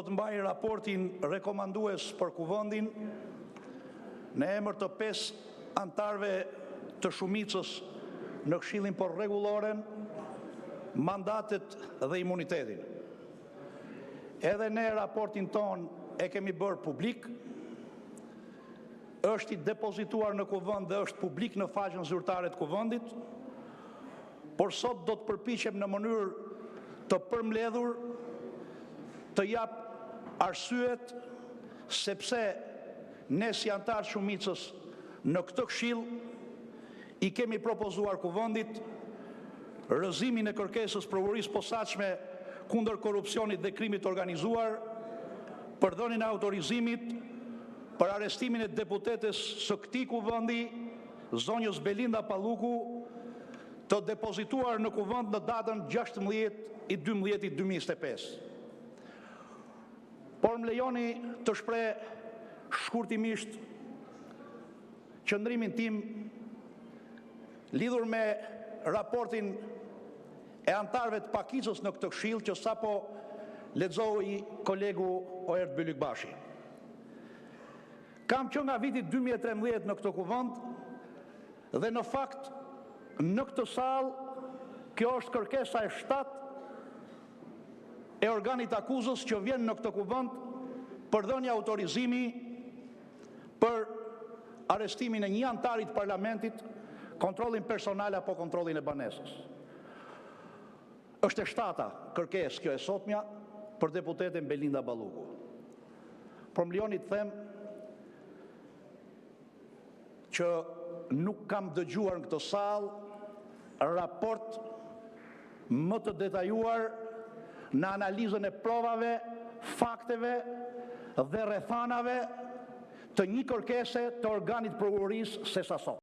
Të mbaj raportin rekomandues për kuvendin në emër të 5 antarëve të shumicës në Këshillin për Rregulloren, mandatet dhe imunitetin. Edhe ne raportin ton e kemi bërë publik, është i depozituar në kuvend dhe është publik në faqen zyrtare të kuvendit, por sot do të përpiqem në mënyrë të përmbledhur të jap arsyet sepse ne si antar shumicës në këtë këshill i kemi propozuar kuvendit rrëzimin e kërkesës provurisë posaçme kundër korrupsionit dhe krimit organizuar, për dhënien e autorizimit për arestimin e deputetes së këtij kuvendi, zonjës Belinda Palluku, të depozituar në kuvend në datën 16/12/2025. Por më lejoni të shpreh shkurtimisht qëndrimin tim lidhur me raportin e antarëve të pakicës në këtë këshill që sapo lexoi kolegu Oert Bylykbashi. Kam qenë nga viti 2013 në këtë kuvend dhe në fakt në këtë sallë kjo është kërkesa e 7 e organit akuzës që vjen në këtë kuvend për dhënie autorizimi për arestimin e një antari të parlamentit, kontrollin personal apo kontrollin e banesës. Është e 7-ta kërkesë kjo e sotmja për deputeten Belinda Palluku. Por më lejoni të them që nuk kam dëgjuar në këtë sallë raport më të detajuar në analizën e provave, fakteve dhe rrethanave të një kërkese të organit prokurorisë sesa sot.